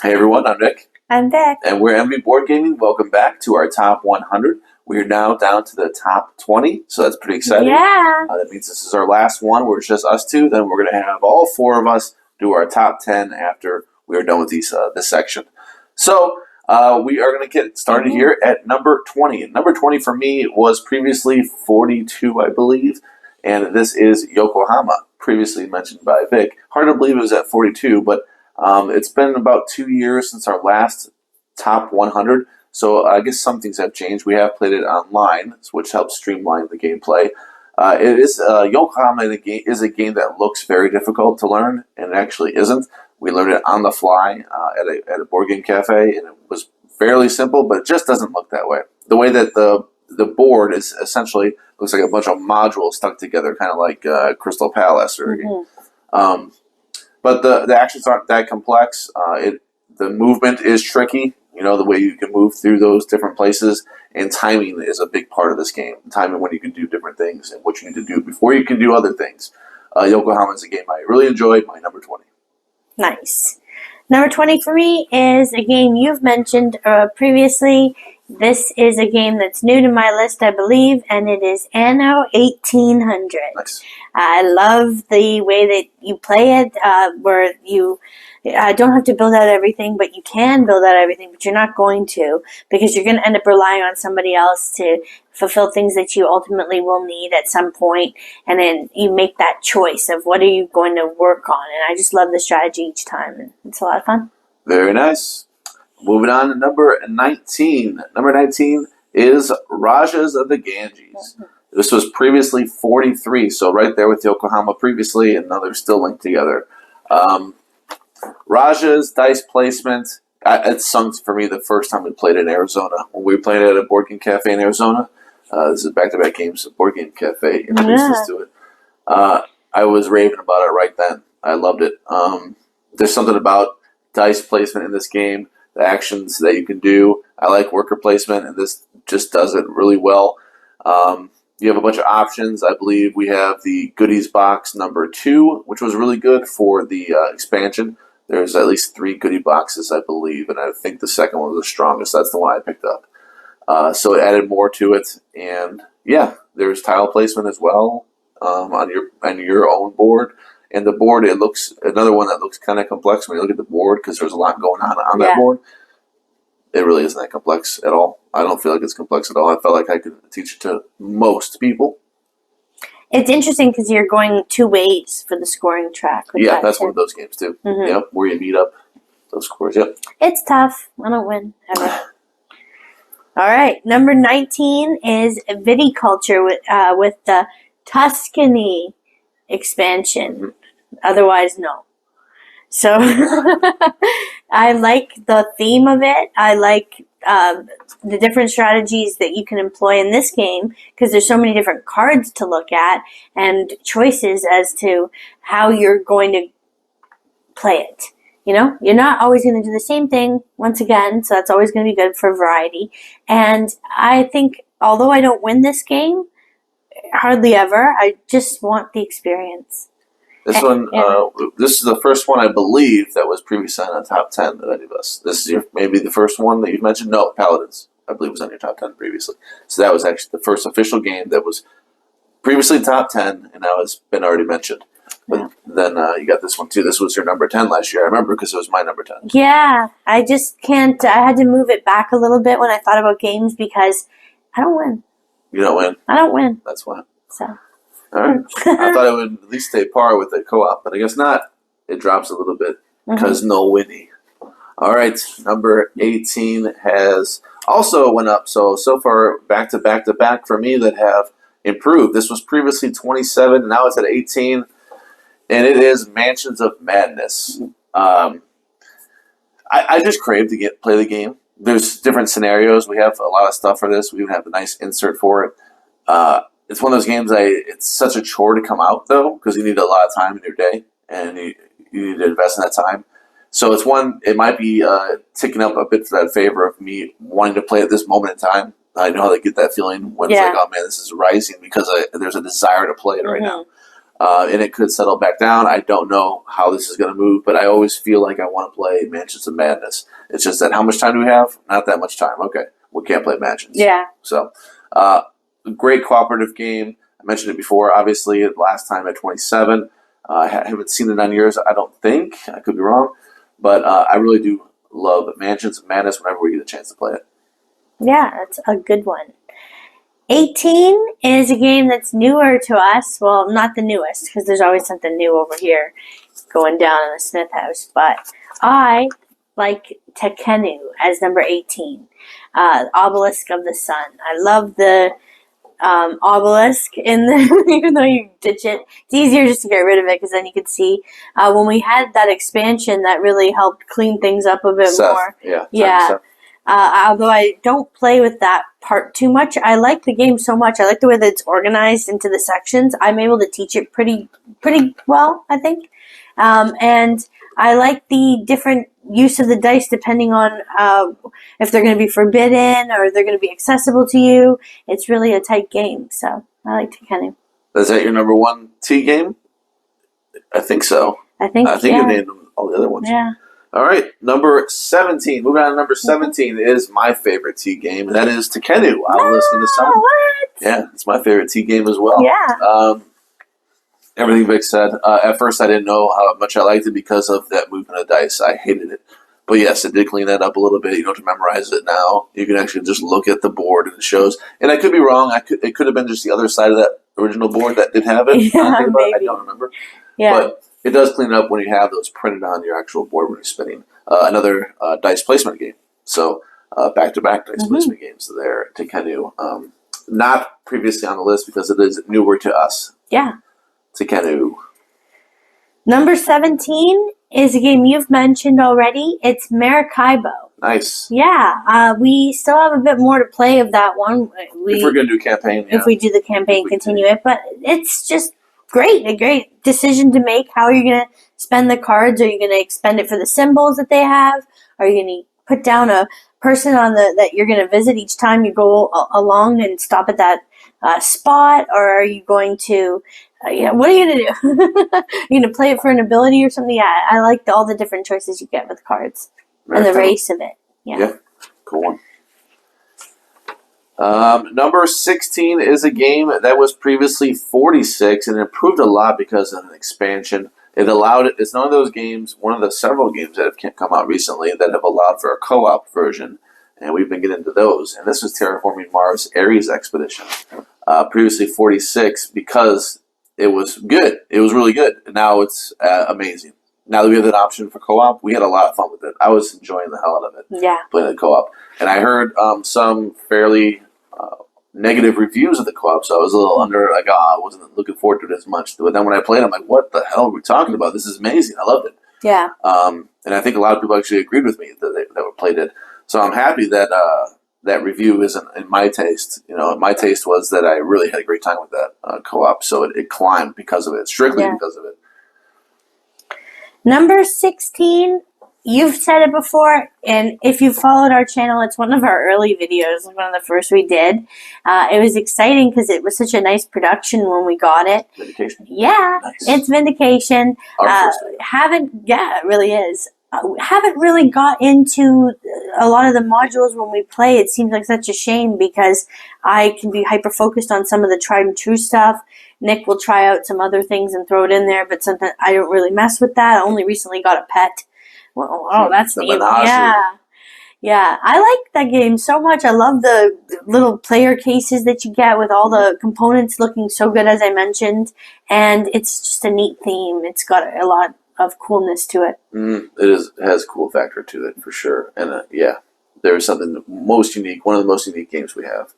Hey everyone, I'm Nick, I'm Beck. and we're MV Board Gaming. Welcome back to our top 100. We are now down to the top 20, so that's pretty exciting. Yeah. That means this is our last one where it's just us two. Then we're going to have all four of us do our top 10 after we are done with this section. So we are going to get started here at number 20. And number 20 for me was previously 42, I believe, and this is Yokohama, previously mentioned by Vic. Hard to believe it was at 42, but it's been about 2 years since our last top 100, so I guess some things have changed. We have played it online, which helps streamline the gameplay. It is Yokohama is a game that looks very difficult to learn, and it actually isn't. We learned it on the fly at a board game cafe, and it was fairly simple, but it just doesn't look that way. The way that the board is essentially looks like a bunch of modules stuck together, kind of like Crystal Palace or. But the actions aren't that complex. The movement is tricky. You know, the way you can move through those different places, and timing is a big part of this game. Timing when you can do different things and what you need to do before you can do other things. Yokohama is a game I really enjoyed. My number 20. Nice. Number 20 for me is a game you've mentioned previously. This is a game that's new to my list, I believe, and it is Anno 1800. Nice. I love the way that you play it, where you don't have to build out everything, but you can build out everything, but you're not going to, because you're going to end up relying on somebody else to fulfill things that you ultimately will need at some point, and then you make that choice of what are you going to work on, and I just love the strategy each time, and it's a lot of fun. Very nice. Moving on to number 19. Number 19 is Rajas of the Ganges. This was previously 43, so right there with Yokohama previously, and now they're still linked together. Rajas, dice placement, it sunk for me the first time we played in Arizona. When we played at a board game cafe in Arizona, this is back-to-back games, a board game cafe introduced us to it. I was raving about it right then. I loved it. There's something about dice placement in this game, the actions that you can do. I like worker placement, and this just does it really well. You have a bunch of options. I believe we have the goodies box number 2, which was really good for the expansion. There's at least 3 goodie boxes, I believe, and I think the second one was the strongest. That's the one I picked up. So it added more to it, and yeah, there's tile placement as well on your own board. And the board, it looks another one that looks kind of complex when you look at the board because there's a lot going on that board. It really isn't that complex at all. I don't feel like it's complex at all. I felt like I could teach it to most people. It's interesting because you're going 2 ways for the scoring track. Yeah, that's one of those games too. Yep, where you meet up those scores. Yep. It's tough. I don't win ever. All right, number 19 is Viticulture with the Tuscany expansion. Otherwise, no. So I like the theme of it. I like the different strategies that you can employ in this game because there's so many different cards to look at and choices as to how you're going to play it. You know, you're not always going to do the same thing once again, so that's always going to be good for variety. And I think, although I don't win this game, hardly ever, I just want the experience. This one, this is the first one I believe that was previously on the top 10 of any of us. This is maybe the first one that you've mentioned. No, Paladins, I believe, was on your top 10 previously. So that was actually the first official game that was previously top 10, and now has been already mentioned. But then you got this one too. This was your number 10 last year. I remember because it was my number 10. Yeah, I just can't. I had to move it back a little bit when I thought about games because I don't win. You don't win? I don't win. That's why. So. All right. I thought it would at least stay par with the co-op, but I guess not. It drops a little bit because no Winnie. All right, number 18 has also went up. So far, back to back for me that have improved. This was previously 27, now it's at 18, and it is Mansions of Madness. I just crave to play the game. There's different scenarios. We have a lot of stuff for this. We even have a nice insert for it. It's one of those games it's such a chore to come out, though, because you need a lot of time in your day, and you need to invest in that time. So it's one, it might be ticking up a bit for that favor of me wanting to play at this moment in time. I know how to get that feeling when it's like, oh man, this is rising because there's a desire to play it right now. and it could settle back down. I don't know how this is going to move, but I always feel like I want to play Mansions of Madness. It's just that how much time do we have? Not that much time. Okay, we can't play Mansions. Yeah. So, great cooperative game. I mentioned it before. Obviously, last time at 27. I haven't seen it on yours. I don't think. I could be wrong, but I really do love Mansions of Madness whenever we get a chance to play it. Yeah, that's a good one. 18 is a game that's newer to us. Well, not the newest, because there's always something new over here going down in the Smith house. But I like Tekkenu as number 18. Obelisk of the Sun. I love the obelisk in the, even though you ditch it. It's easier just to get rid of it, because then you could see. When we had that expansion, that really helped clean things up a bit more. Yeah. Although I don't play with that part too much, I like the game so much. I like the way that it's organized into the sections. I'm able to teach it pretty well, I think. And I like the different use of the dice depending on if they're going to be forbidden or they're going to be accessible to you. It's really a tight game, so I like Tekkenu. Is that your number one T game? I think so. I think you named all the other ones. Yeah. All right, number 17. Moving on to number 17 is my favorite T game, and that is Tekkenu. Obelisk of the Sun. What? Yeah, it's my favorite T game as well. Yeah. Everything Vic said. At first, I didn't know how much I liked it because of that movement of dice. I hated it. But yes, it did clean that up a little bit. You don't have to memorize it now. You can actually just look at the board and it shows. And I could be wrong. It could have been just the other side of that original board that did have it. Yeah, I don't remember. Yeah. But it does clean it up when you have those printed on your actual board when you're spinning. Another dice placement game. So back-to-back dice placement games there, Tekkenu. Not previously on the list because it is newer to us. Yeah. Tekkenu. Number 17 is a game you've mentioned already. It's Maracaibo. Nice. Yeah. We still have a bit more to play of that one. If we're going to do campaign, If we do the campaign, continue it. But it's just great. A great decision to make. How are you going to spend the cards? Are you going to expend it for the symbols that they have? Are you going to put down a person on that you're going to visit each time you go along and stop at that spot? Or are you going to... what are you going to do? You're going to play it for an ability or something? Yeah, I like all the different choices you get with cards. And the race of it. Yeah. Cool one. Number 16 is a game that was previously 46 and improved a lot because of an expansion. It's one of those games, one of the several games that have come out recently that have allowed for a co-op version, and we've been getting into those. And this was Terraforming Mars Ares Expedition. Previously 46 because it was good. It was really good. And now it's amazing. Now that we have that option for co-op, we had a lot of fun with it. I was enjoying the hell out of it. Yeah. Playing the co-op. And I heard some fairly negative reviews of the co-op, so I was a little I wasn't looking forward to it as much. But then when I played, I'm like, what the hell are we talking about? This is amazing. I loved it. Yeah. And I think a lot of people actually agreed with me that played it. So I'm happy that that review isn't in my taste. My taste was that I really had a great time with that co-op, so it climbed because of it, strictly because of it. Number 16, you've said it before, and if you followed our channel, it's one of our early videos, one of the first we did. It was exciting because it was such a nice production when we got it. Vindication. Yeah, nice. It's Vindication. It really is. Haven't really got into a lot of the modules when we play. It seems like such a shame because I can be hyper-focused on some of the tried and true stuff. Nick will try out some other things and throw it in there, but sometimes I don't really mess with that. I only recently got a pet. Well, that's neat. Yeah. I like that game so much. I love the little player cases that you get with all the components looking so good, as I mentioned, and it's just a neat theme. It's got a lot of coolness to it. It has a cool factor to it for sure, and there's something most unique. One of the most unique games we have.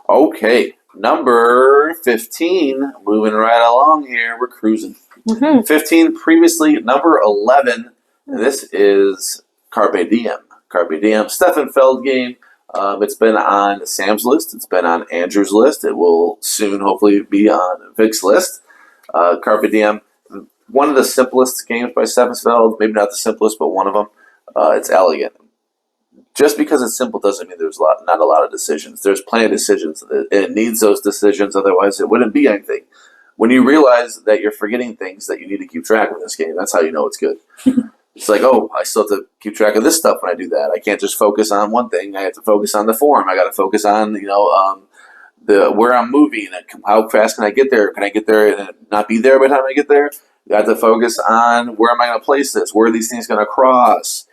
Okay. Number 15, moving right along here, we're cruising. 15, previously number 11, and this is Carpe Diem. Carpe Diem, Stefan Feld game. It's been on Sam's list. It's been on Andrew's list. It will soon, hopefully, be on Vic's list. Carpe Diem, one of the simplest games by Stefan Feld. Maybe not the simplest, but one of them. It's elegant. Just because it's simple doesn't mean there's not a lot of decisions. There's plenty of decisions. It needs those decisions, otherwise it wouldn't be anything. when you realize that you're forgetting things that you need to keep track of in this game, that's how you know it's good. It's like, oh, I still have to keep track of this stuff when I do that. I can't just focus on one thing. I have to focus on the form. I got to focus on, the where I'm moving and how fast can I get there? Can I get there and not be there by the time I get there? You have to focus on where am I going to place this? Where are these things going to cross?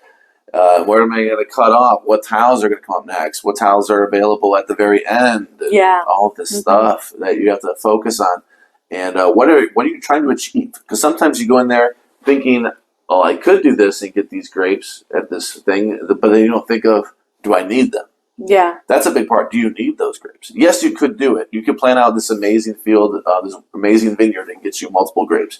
Where am I going to cut off? What tiles are going to come up next? What tiles are available at the very end? Yeah. All of this stuff that you have to focus on. And what are you trying to achieve? Because sometimes you go in there thinking, oh, I could do this and get these grapes at this thing, but then you don't think of, do I need them? Yeah. That's a big part. Do you need those grapes? Yes, you could do it. You could plan out this amazing field, this amazing vineyard, and get you multiple grapes.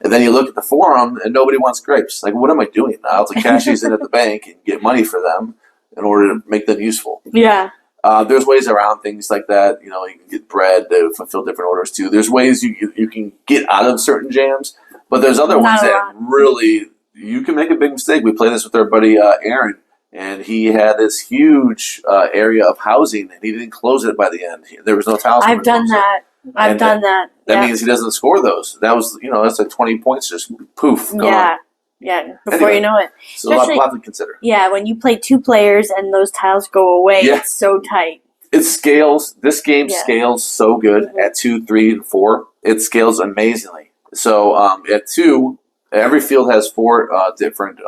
And then you look at the forum, and nobody wants grapes. Like, what am I doing? I have to cash these in at the bank and get money for them in order to make them useful. Yeah. There's ways around things like that. You can get bread to fulfill different orders too. There's ways you can get out of certain jams, but there's other ones that really you can make a big mistake. We played this with our buddy Aaron, and he had this huge area of housing, and he didn't close it by the end. There was no tiles. I've done that. I've done that. That means he doesn't score those. That was, that's like 20 points just poof, gone. Yeah, before you know it. So a lot to consider. Yeah, when you play 2 players and those tiles go away, it's so tight. It scales. This game scales so good at 2, 3, and 4. It scales amazingly. So at 2, every field has 4 different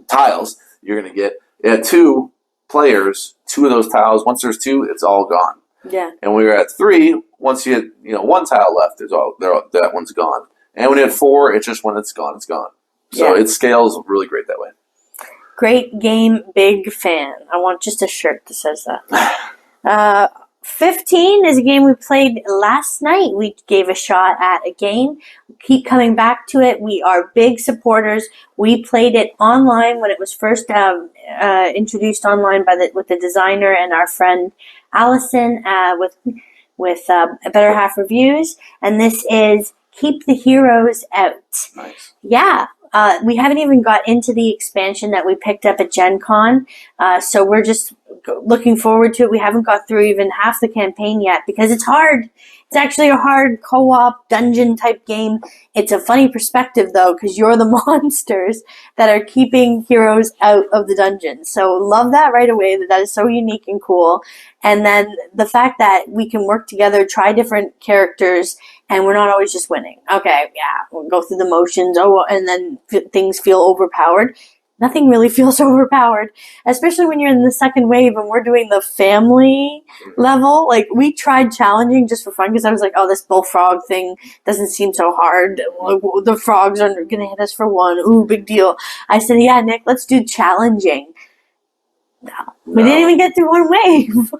tiles you're going to get. At 2 players, 2 of those tiles, once there's 2, it's all gone. Yeah. And when we were at 3, once you had 1 tile left, that one's gone. And when you had 4, it's just when it's gone, it's gone. So it scales really great that way. Great game, big fan. I want just a shirt that says that. 15 is a game we played last night. We gave a shot at a game. Keep coming back to it. We are big supporters. We played it online when it was first introduced online with the designer and our friend Allison with Better Half Reviews. And this is Keep the Heroes Out. Nice. Yeah. We haven't even got into the expansion that we picked up at Gen Con, so we're just looking forward to it. We haven't got through even half the campaign yet because it's hard. It's actually a hard co-op dungeon type game. It's a funny perspective though because you're the monsters that are keeping heroes out of the dungeon. So love that right away. That is so unique and cool. And then the fact that we can work together, try different characters, and we're not always just winning. Okay, yeah, we'll go through the motions, and then things feel overpowered. Nothing really feels overpowered, especially when you're in the second wave and we're doing the family level. Like, we tried challenging just for fun because I was like, oh, this bullfrog thing doesn't seem so hard. The frogs are going to hit us for 1. Ooh, big deal. I said, yeah, Nick, let's do challenging. No. We didn't even get through 1 wave.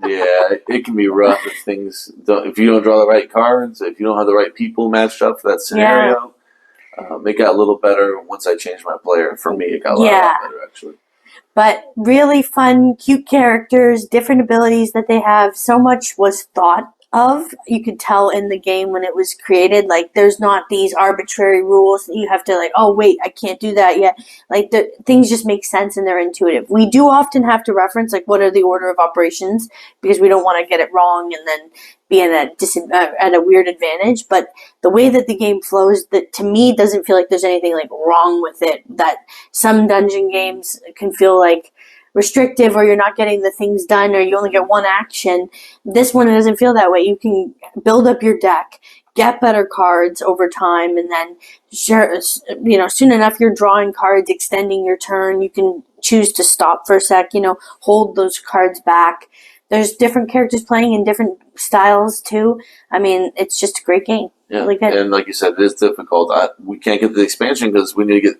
Yeah, it can be rough if you don't draw the right cards, if you don't have the right people matched up for that scenario. It got a little better once I changed my player. For me, it got a lot better, actually. But really fun, cute characters, different abilities that they have. So much was thought of. You could tell in the game when it was created. Like, there's not these arbitrary rules that you have to, like, oh, wait, I can't do that yet. Like, things just make sense and they're intuitive. We do often have to reference, like, what are the order of operations because we don't want to get it wrong and then be at a weird advantage. But the way that the game flows, that to me doesn't feel like there's anything, like, wrong with it. That some dungeon games can feel like restrictive or you're not getting the things done or you only get 1 action. This one doesn't feel that way. You can build up your deck, get better cards over time, and then soon enough you're drawing cards, extending your turn. You can choose to stop for a sec, hold those cards back. There's different characters playing in different styles too. I mean, it's just a great game. Yeah, really good. And like you said, it is difficult. We can't get the expansion because we need to get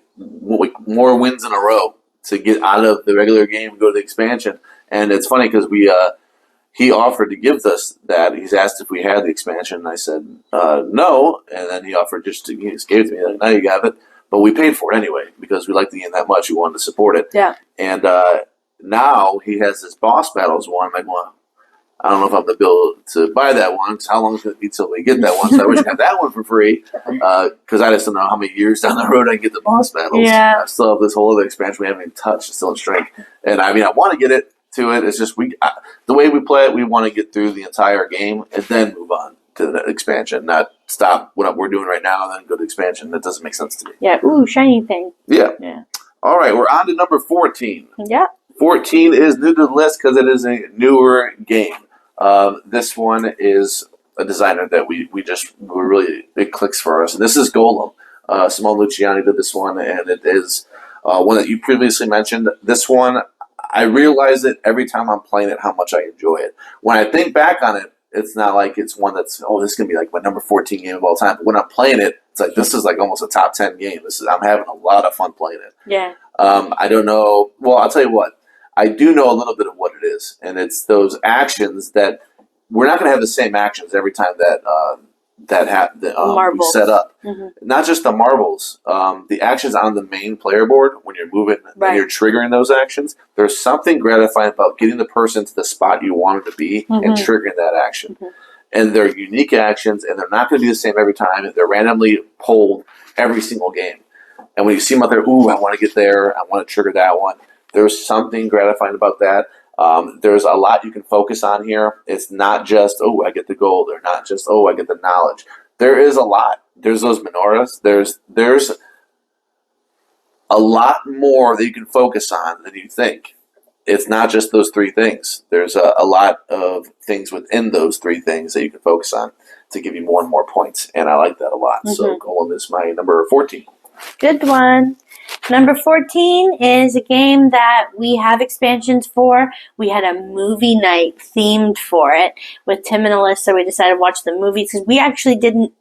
more wins in a row to get out of the regular game and go to the expansion. And it's funny because he offered to give us that. He's asked if we had the expansion, and I said no. And then he offered he just gave it to me. Like, now you have it, but we paid for it anyway because we liked the game that much. We wanted to support it. Yeah. And now he has this boss battles one. I'm like, well, I don't know if I'm going to be able to buy that one. How long is it going to be until we get that one? So I wish I had that one for free because I just don't know how many years down the road I get the boss battles. Yeah. I still have this whole other expansion we haven't even touched. It's still in strength. And I mean, I want to get it to it. It's just the way we play it, we want to get through the entire game and then move on. to the expansion, not stop what we're doing right now and then go to expansion. That doesn't make sense to me. Yeah. Ooh, shiny thing. Yeah. Yeah. All right, we're on to number 14. Yeah. 14 is new to the list because it is a newer game. This one is a designer that we really, it clicks for us. And this is Golem. Simone Luciani did this one, and it is one that you previously mentioned. This one, I realize it every time I'm playing it how much I enjoy it. When I think back on it, it's not like it's one that's, oh, this is going to be like my number 14 game of all time. But when I'm playing it, it's like this is like almost a top 10 game. I'm having a lot of fun playing it. Yeah. I don't know. Well, I'll tell you what. I do know a little bit of what it is, and it's those actions that we're not going to have the same actions every time that we set up. Mm-hmm. Not just the marbles, the actions on the main player board when you're moving and you're triggering those actions. There's something gratifying about getting the person to the spot you want them to be and triggering that action. Mm-hmm. And they're unique actions, and they're not going to be the same every time. They're randomly pulled every single game. And when you see them out there, ooh, I want to get there. I want to trigger that one. There's something gratifying about that. There's a lot you can focus on here. It's not just, oh, I get the gold, or not just, oh, I get the knowledge. There is a lot. There's those menorahs. There's a lot more that you can focus on than you think. It's not just those three things. There's a lot of things within those three things that you can focus on to give you more and more points, and I like that a lot. Mm-hmm. So Golem is my number 14. Good one. Number 14 is a game that we have expansions for. We had a movie night themed for it with Tim and Alyssa. We decided to watch the movies because we actually didn't.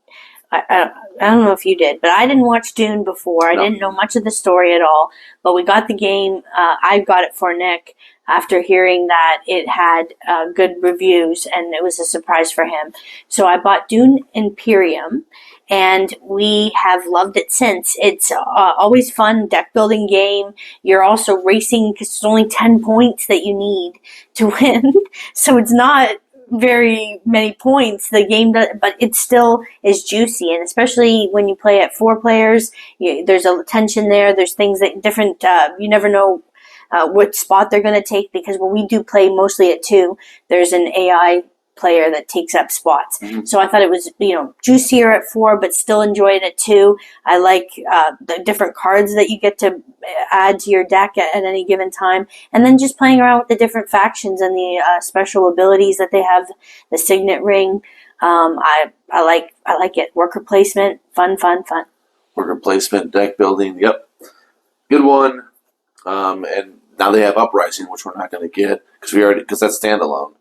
I don't know if you did, but I didn't watch Dune before. I didn't know much of the story at all. But we got the game. I got it for Nick after hearing that it had good reviews, and it was a surprise for him. So I bought Dune Imperium, and we have loved it since. It's always fun deck building game. You're also racing because it's only 10 points that you need to win. So it's not very many points. The game does, but it still is juicy, and especially when you play at 4 players, there's a tension there. There's things that different. You never know what spot they're going to take, because when we do play mostly at 2, there's an AI player that takes up spots. Mm-hmm. So I thought it was, juicier at 4, but still enjoy it at 2. I like the different cards that you get to add to your deck at any given time, and then just playing around with the different factions and the special abilities that they have. The signet ring, I like it. Worker placement, fun. Worker placement, deck building, yep, good one. And now they have Uprising, which we're not going to get because that's standalone.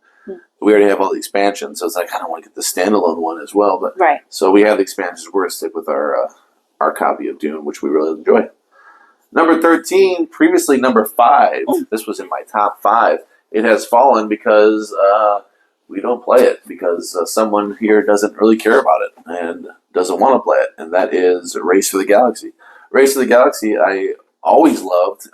We already have all the expansions, so it's like I don't want to get the standalone one as well. But right. So we have the expansions. We're going to stick with our copy of Dune, which we really enjoy. Number 13, previously number 5. This was in my top 5. It has fallen because we don't play it, because someone here doesn't really care about it and doesn't want to play it, and that is Race for the Galaxy. Race for the Galaxy, I always loved.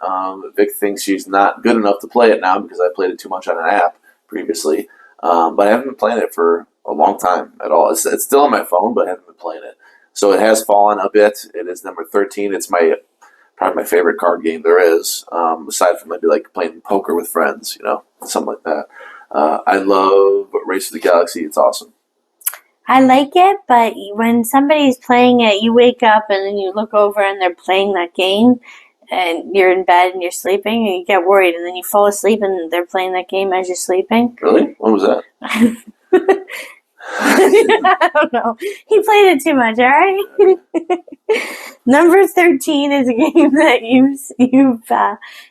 Vic thinks she's not good enough to play it now because I played it too much on an app previously. But I haven't been playing it for a long time at all. It's still on my phone, but I haven't been playing it. So it has fallen a bit. It is number 13. It's probably my favorite card game there is, aside from maybe like playing poker with friends, something like that. I love Race to the Galaxy. It's awesome. I like it, but when somebody's playing it, you wake up and then you look over and they're playing that game, and you're in bed and you're sleeping, and you get worried, and then you fall asleep and they're playing that game as you're sleeping. Really? When was that? I don't know. He played it too much, alright? Number 13 is a game that you've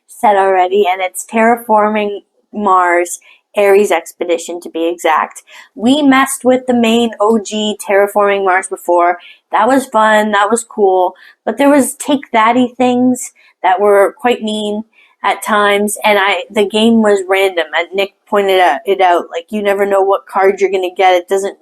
said already, and it's Terraforming Mars, Ares Expedition to be exact. We messed with the main OG Terraforming Mars before. That was fun, that was cool, but there was take-thatty things that were quite mean at times, and the game was random. And Nick pointed it out, like, you never know what card you're going to get. It doesn't,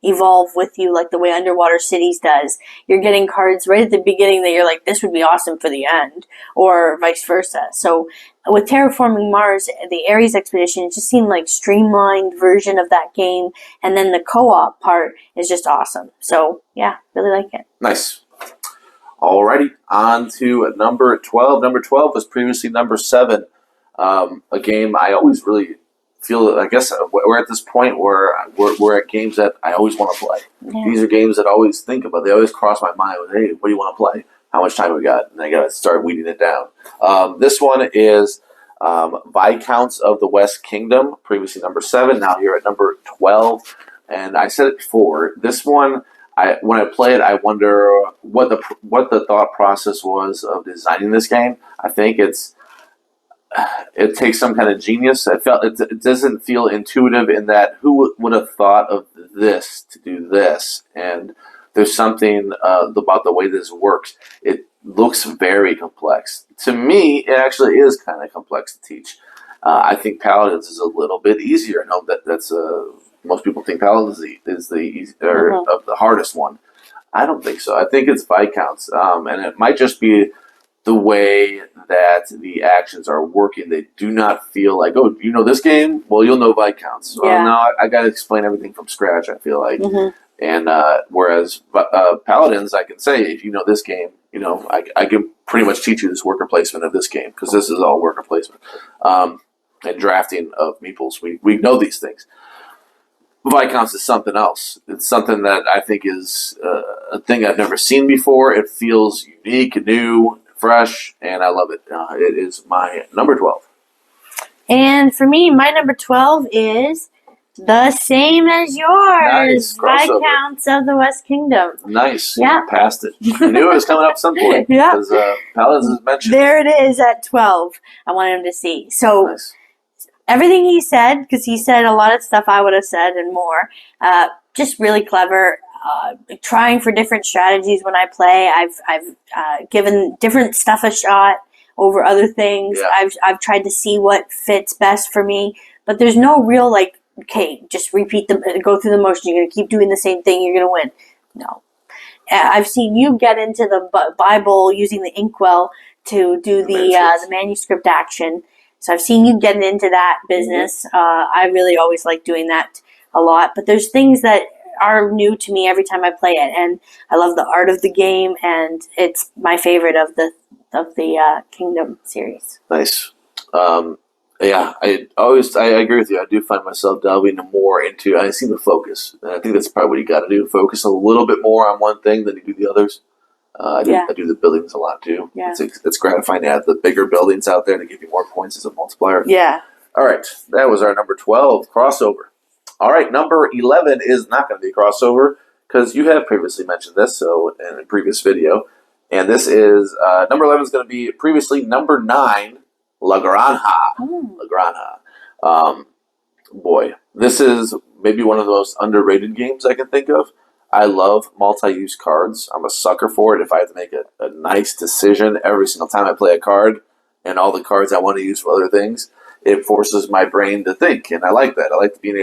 evolve with you like the way Underwater Cities does. You're getting cards right at the beginning that you're like, this would be awesome for the end, or vice versa. So with Terraforming Mars, the Ares Expedition, it just seemed like streamlined version of that game, and then the co-op part is just awesome. So, yeah, really like it. Nice. Alrighty, on to number 12. Number 12 was previously number 7. A game I always really feel. I guess we're at this point where we're at games that I always want to play. Yeah. These are games that I always think about. They always cross my mind. With, hey, what do you want to play? How much time we got? And I got to start weeding it down. This one is Viscounts of the West Kingdom, previously number 7. Now here at number 12. And I said it before. This one, when I play it, I wonder what the thought process was of designing this game. I think it takes some kind of genius. I felt it doesn't feel intuitive in that who would have thought of this to do this, and there's something about the way this works. It looks very complex. To me, it actually is kind of complex to teach. I think Paladins is a little bit easier. I know that's most people think Paladins is the easy, or of the hardest one. I don't think so. I think it's Viscounts, and it might just be the way that the actions are working. They do not feel like, oh, you know this game? Well, you'll know Viscounts. Well, now I got to explain everything from scratch, I feel like. And whereas Paladins, I can say, if you know this game, you know, I can pretty much teach you this worker placement of this game, because this is all worker placement. And drafting of meeples, we know these things. Viscounts is something else. It's something that I think is a thing I've never seen before. It feels unique, new, fresh, and I love it. It is my number 12. And for me, my number 12 is the same as yours. Nice. Crossover. Viscounts of the West Kingdom. Nice. Yeah. Passed it. I knew it was coming up at some point. Yeah. Because Paladins is mentioned. There it is at 12. I wanted him to see. So Nice. everything he said, because he said a lot of stuff I would have said and more, just really clever. Trying for different strategies when I play. I've given different stuff a shot over other things. Yeah. I've tried to see what fits best for me, but there's no real like, okay, just go through the motion. You're gonna keep doing the same thing. You're gonna win. No, I've seen you get into the Bible using the inkwell to do the manuscript action. So I've seen you getting into that business. I really always like doing that a lot, but there's things that are new to me every time I play it, and I love the art of the game, and it's my favorite of the Kingdom series. Nice. Yeah, I agree with you. I do find myself delving more into. I see the focus, and I think that's probably what you got to do. Focus a little bit more on one thing than you do the others. I do the buildings a lot too. Yeah. It's gratifying to have the bigger buildings out there to give you more points as a multiplier. Yeah. All right, that was our number 12 crossover. All right, number 11 is not going to be a crossover because you have previously mentioned this, so in a previous video, and this is number 11 is going to be previously number 9, La Granja. La Granja. Boy, this is maybe one of the most underrated games I can think of. I love multi-use cards. I'm a sucker for it. If I have to make a nice decision every single time I play a card, and all the cards I want to use for other things, it forces my brain to think, and I like that. I like being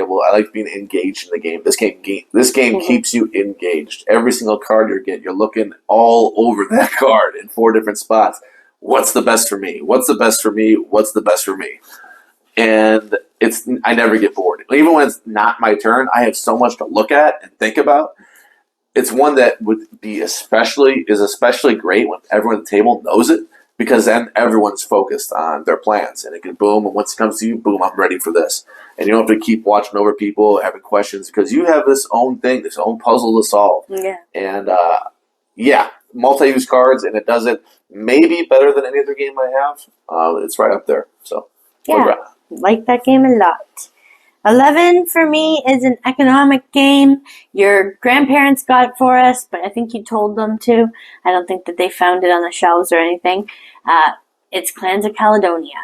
engaged in the game. This game keeps you engaged. Every single card you get, you're looking all over that card in 4 different spots. What's the best for me? What's the best for me? What's the best for me? And I never get bored. Even when it's not my turn, I have so much to look at and think about. It's one that would be especially great when everyone at the table knows it, because then everyone's focused on their plans, and it can boom, and once it comes to you, boom, I'm ready for this. And you don't have to keep watching over people, having questions, because you have this own thing, this own puzzle to solve. Yeah. And, multi-use cards, and it does it maybe better than any other game I have. It's right up there. So, yeah, like that game a lot. 11 for me is an economic game. Your grandparents got it for us, but I think you told them to. I don't think that they found it on the shelves or anything. It's Clans of Caledonia.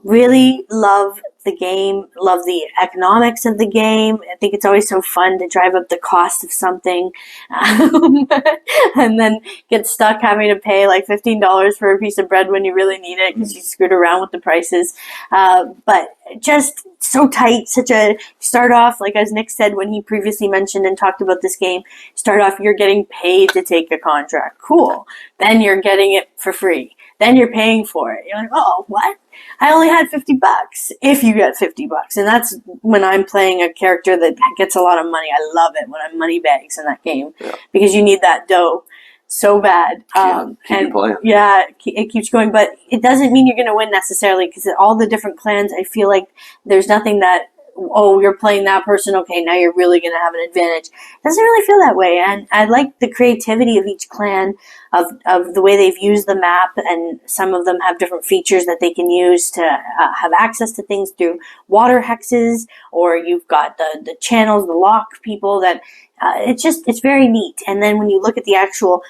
Really love the game, love the economics of the game. I think it's always so fun to drive up the cost of something and then get stuck having to pay like $15 for a piece of bread when you really need it because you screwed around with the prices. But just so tight, start off, like as Nick said when he previously mentioned and talked about this game, start off, you're getting paid to take a contract. Cool. Then you're getting it for free. Then you're paying for it. You're like, oh, what? I only had $50 if you get $50. And that's when I'm playing a character that gets a lot of money. I love it when I'm money bags in that game because you need that dough. so bad. Keep you playing. Yeah, it keeps going, but it doesn't mean you're going to win necessarily, because all the different clans, I feel like there's nothing that, oh, you're playing that person, okay, now you're really going to have an advantage. It doesn't really feel that way, and I like the creativity of each clan, of the way they've used the map, and some of them have different features that they can use to have access to things through water hexes, or you've got the channels, the lock people that it's very neat. And then when you look at the actual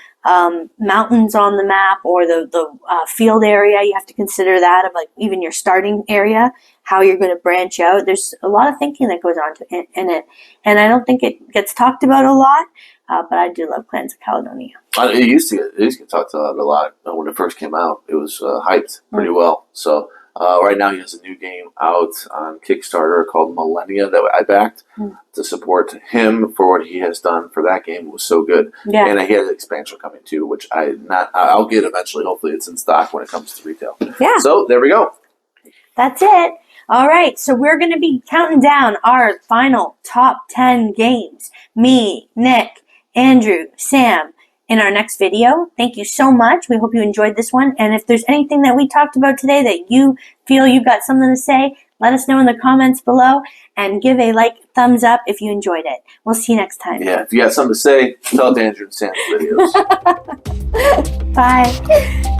mountains on the map, or the field area, you have to consider that, of like even your starting area, how you're going to branch out. There's a lot of thinking that goes on in it, and I don't think it gets talked about a lot, but I do love Clans of Caledonia. It used to get talked about a lot when it first came out. It was hyped pretty well. So right now he has a new game out on Kickstarter called Millennia that I backed to support him for what he has done for that game. It was so good. Yeah. And he has an expansion coming too, which I'll get eventually. Hopefully it's in stock when it comes to retail. Yeah. So there we go. That's it. All right, so we're going to be counting down our final top 10 games. Me, Nick, Andrew, Sam, in our next video. Thank you so much. We hope you enjoyed this one. And if there's anything that we talked about today that you feel you've got something to say, let us know in the comments below, and give a thumbs up if you enjoyed it. We'll see you next time. Yeah, if you got something to say, tell it to Andrew and Sam's videos. Bye.